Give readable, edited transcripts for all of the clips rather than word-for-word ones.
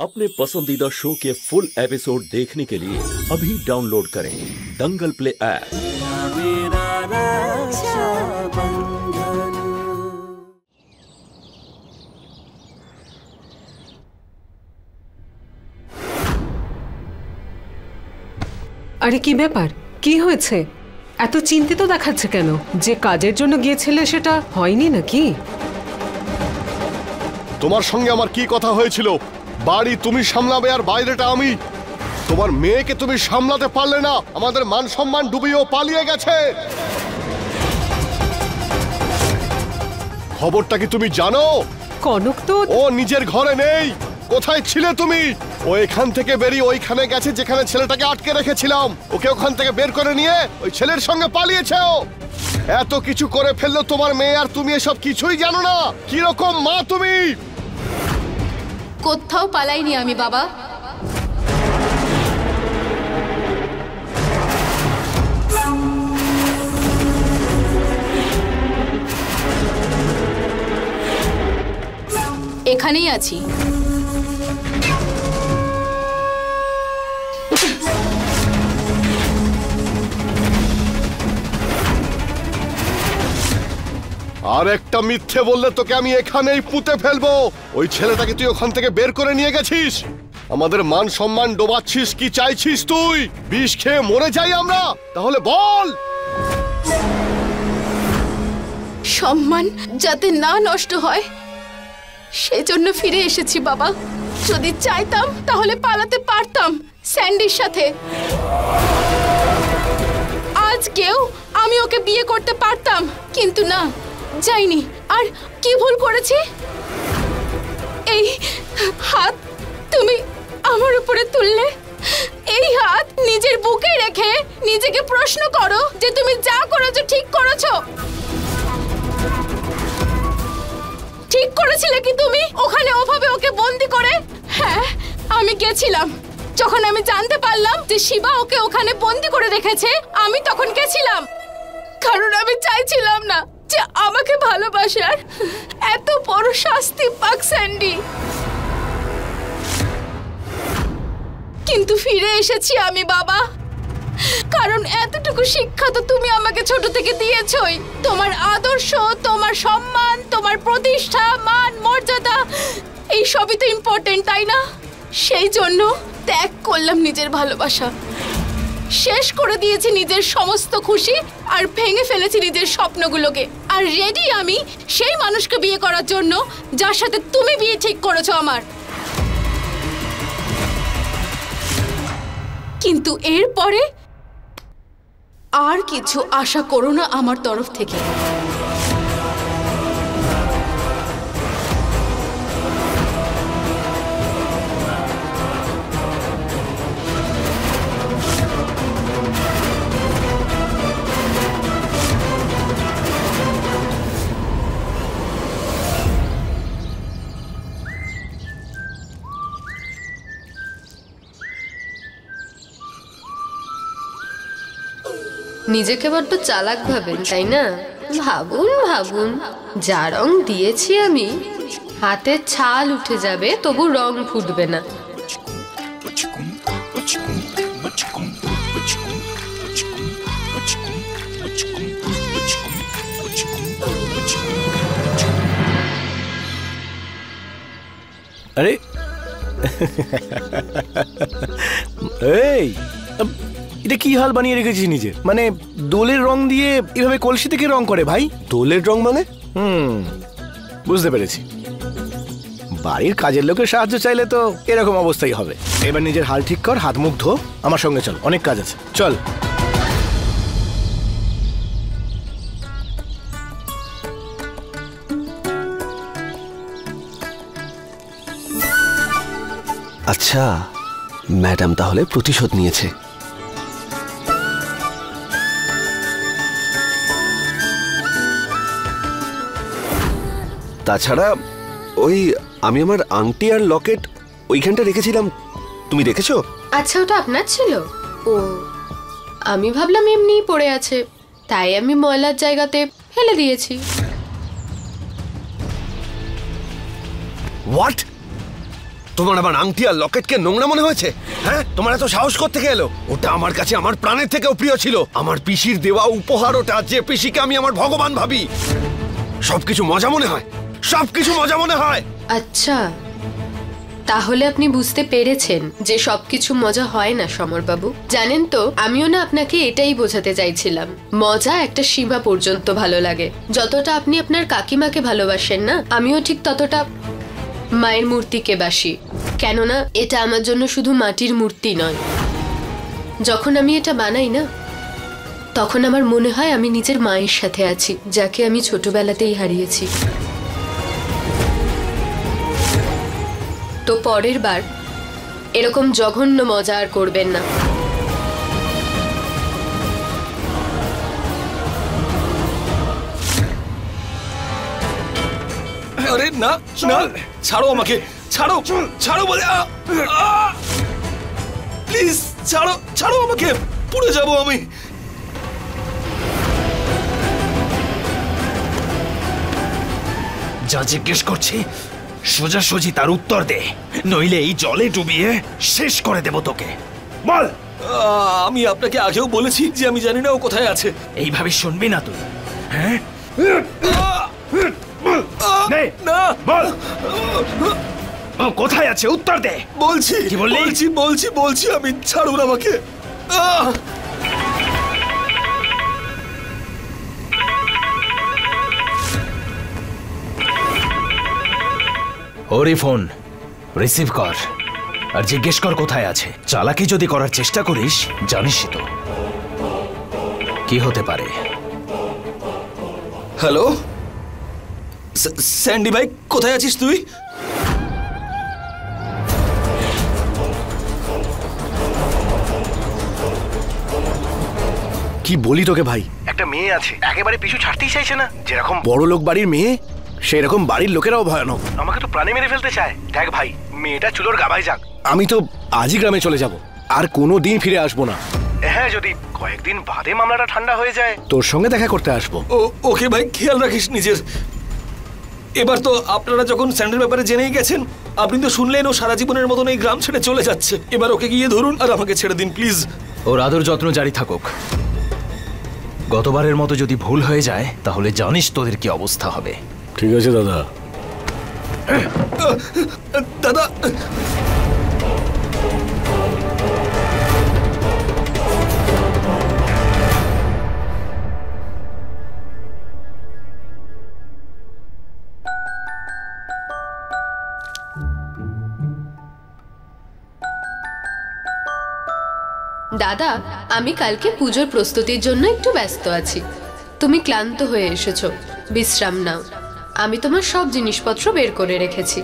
अपने पसंदीदा शो के फुल एपिसोड देखने के लिए अभी डाउनलोड करें दंगल प्ले ऐप। আরে কি ব্যাপার, কি হয়েছে? এত চিন্তিত দেখাচ্ছে কেন? যে কাজের জন্য গিয়েছিলে সেটা হয়নি নাকি? তোমার সঙ্গে আমার কি কথা হয়েছিল? বাড়ি তুমি সামলাবে আর বাইরেটা আমি। তোমার মেয়েকে তুমি সামলাতে পারলে না, আমাদের মান সম্মান ডুবিয়েও পালিয়ে গেছে। খবরটা কি তুমি জানো? কনক তো ও নিজের ঘরে নেই। কোথায় ছিলে তুমি? ও এখান থেকে বেরিয়ে ওইখানে গেছে যেখানে ছেলেটাকে আটকে রেখেছিলাম। ওকে ওখান থেকে বের করে নিয়ে ওই ছেলের সঙ্গে পালিয়েছে। ও এত কিছু করে ফেললো তোমার মেয়ে, আর তুমি এসব কিছুই জানো না। কিরকম মা তুমি? কোথাও পালাইনি আমি বাবা। এখানেই আছি। আর একটা মিথ্যে বললে তোকে আমি এখানেই পুঁতে ফেলবো। ওই ছেলেটাকে তুই ওখান থেকে বের করে নিয়ে গেছিস। আমাদের মান সম্মান ডোবাচ্ছিস। কি চাইছিস তুই? বিষ খেয়ে মরে যাই আমরা? তাহলে বল। সম্মান যাতে না নষ্ট হয় সেজন্য ফিরে এসেছি বাবা। যদি চাইতাম তাহলে পালাতে পারতাম স্যান্ডির সাথে। আজকেও আমি ওকে বিয়ে করতে পারতাম, কিন্তু না, যাইনি। আর কি ভুল করেছি? এই হাত তুমি আমার উপরে তুললে। এই হাত নিজের বুকে রেখে নিজেকে প্রশ্ন করো যে তুমি যা করেছো ঠিক করেছো। ঠিক করেছিলে কি তুমি ওখানে ওভাবে ওকে বন্দি করে? হ্যাঁ, আমি গেছিলাম। যখন আমি জানতে পারলাম যে শিবা ওকে ওখানে বন্দি করে রেখেছে, আমি তখন গেছিলাম। কারণ আমি চাইছিলাম না যে আমাকে ভালোবাসার এত বড় শাস্তি পাক স্যান্ডি। কিন্তু ফিরে এসেছি আমি বাবা, কারণ এতটুকু শিক্ষা তো তুমি আমাকে ছোট থেকে দিয়েছই। তোমার আদর্শ, তোমার সম্মান, তোমার প্রতিষ্ঠা, মান, মর্যাদা, এই সবই তো ইম্পর্টেন্ট, তাই না? সেই জন্য ত্যাগ করলাম নিজের ভালোবাসা, শেষ করে দিয়েছি নিজের সমস্ত খুশি, আর ভেঙে ফেলেছি নিজের স্বপ্নগুলোকে। আর রেডি আমি সেই মানুষকে বিয়ে করার জন্য যার সাথে তুমি বিয়ে ঠিক করেছো আমার। কিন্তু এরপরে আর কিছু আশা করো না আমার তরফ থেকে। নিজেকে বড্ড চালাক ভাবেন, তাই না? ভাবুন ভাবুন, যা রং দিয়েছি আমি, হাতের ছাল উঠে যাবে তবু রং ফুটবে না। আরে এই এটা কি হাল বানিয়ে রেখেছিস নিজের? মানে দোলের রং দিয়ে এভাবে কলসি থেকে রং করে ভাই? দোলের রং মানে? বুঝতে পেরেছি। বাড়ির কাজের লোকের সাহায্য চাইলে তো এরকম অবস্থাই হবে। এবার নিজের হাল ঠিক কর, হাত মুখ ধো, আমার সঙ্গে চল, অনেক কাজ আছে, চল। আচ্ছা, ম্যাডাম তাহলে প্রতিশোধ নিয়েছে। তাছাড়া ওই আমি আমার আংটি আর লকেট ওইখানটা রেখেছিলাম, তুমি দেখেছো? আচ্ছা, ওটা আপনার ছিল? ও, আমি ভাবলাম এমনিই পড়ে আছে, তাই আমি ময়লার জায়গাতে ফেলে দিয়েছি। হোয়াট? তোমার আবার আংটি আর লকেটকে নোংরা মনে হয়েছে? হ্যাঁ, তোমার এত সাহস করতে গেলো? ওটা আমার কাছে আমার প্রাণের থেকেও প্রিয় ছিল। আমার পিসির দেওয়া উপহার ওটা, যে পিসিকে আমি আমার ভগবান ভাবি। সবকিছু মজা মনে হয়, সবকিছু মজা মনে হয়। আচ্ছা, তাহলে আপনি বুঝতে পেরেছেন যে সবকিছু মজা হয় না সমরবাবু। জানেন তো, আমিও না আপনাকে এটাই বোঝাতে চাইছিলাম। মজা একটা সীমা পর্যন্ত ভালো লাগে। যতটা আপনি আপনার কাকিমাকে ভালোবাসেন না, আমিও ঠিক ততটা মায়ের মূর্তিকে বাসি। কেননা এটা আমার জন্য শুধু মাটির মূর্তি নয়। যখন আমি এটা বানাই না, তখন আমার মনে হয় আমি নিজের মায়ের সাথে আছি, যাকে আমি ছোটবেলাতেই হারিয়েছি। তো পরের বার এরকম জঘন্য মজা আর করবেন না। আরে না না, ছাড়ো আমাকে, ছাড়ো ছাড়ো বলে, প্লিজ ছাড়ো, ছাড়ো আমাকে, পুড়ে যাবো আমি। যা জিজ্ঞেস করছি সোজাসুজি তার উত্তর দে, নইলে এই জলে ডুবিয়ে শেষ করে দেব তোকে। বল। আমি আপনাকে আগেও বলেছি যে আমি জানি না ও কোথায় আছে। এইভাবে শুনবি না তুই? হ্যাঁ, না, বল ও কোথায় আছে, উত্তর দে। বলছি, বলছি বলছি বলছি আমি, ছাড়ুন আমাকে। ওরে ফোন রিসিভ কর আর জিজ্ঞেস কর কোথায় আছে। চালাকি যদি করার চেষ্টা করিস, জানিসই তো কি হতে পারে। হ্যালো স্যান্ডি ভাই, কোথায় আছিস তুই? কি বলি তোকে ভাই, একটা মেয়ে আছে, একেবারে পিছু ছাড়তেই চাইছে না। যেরকম বড় লোক বাড়ির মেয়ে, সেই রকম বাড়ির লোকেরাও ভয়ানক। আমাকে তো প্রাণে মেরে ফেলতে চায়। দেখ ভাই, মেয়েটা চুলোর গাবায় যাক, আমি তো আজই গ্রামে চলে যাব, আর কোনো দিন ফিরে আসবো না। হ্যাঁ, যদি কয়েকদিন বাদে মামলাটা ঠান্ডা হয়ে যায়, তোর সঙ্গে দেখা করতে আসবো। ওকে ভাই, খেয়াল রাখিস নিজের। এবার তো আপনারা যখন স্যান্ডের ব্যাপারে জেনেই গেছেন, আপনি তো শুনলেন ও সারা জীবনের মতন এই গ্রাম ছেড়ে চলে যাচ্ছে। এবার ওকে গিয়ে ধরুন আর আমাকে ছেড়ে দিন প্লিজ। ওর আদর যত্ন জারি থাকুক। গতবারের মতো যদি ভুল হয়ে যায়, তাহলে জানিস তোদের কি অবস্থা হবে। ঠিক আছে দাদা। দাদা, দাদা, আমি কালকে পুজোর প্রস্তুতির জন্য একটু ব্যস্ত আছি। তুমি ক্লান্ত হয়ে এসেছো, বিশ্রাম নাও। আমি তোমার সব জিনিসপত্র বের করে রেখেছি।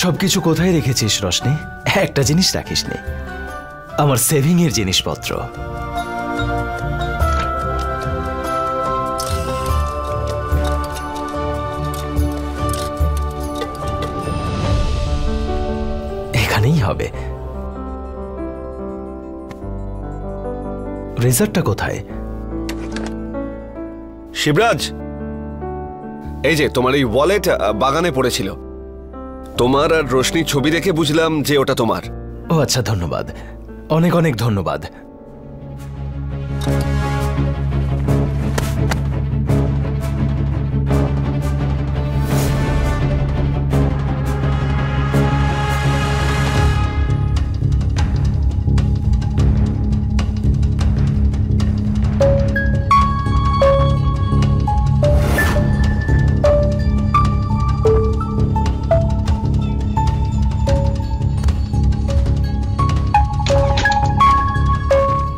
সবকিছু কোথায় রেখেছিস রশনি? একটা জিনিস রাখিসনি, আমার সেভিং এর জিনিসপত্র। এখানেই হবে। রেজারটা কোথায়? শিবরাজ, এই যে তোমার এই ওয়ালেট বাগানে পড়েছিল। তোমার আর রোশনির ছবি দেখে বুঝলাম যে ওটা তোমার। ও আচ্ছা, ধন্যবাদ, অনেক অনেক ধন্যবাদ।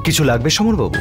কিছু লাগবে সমরবাবু?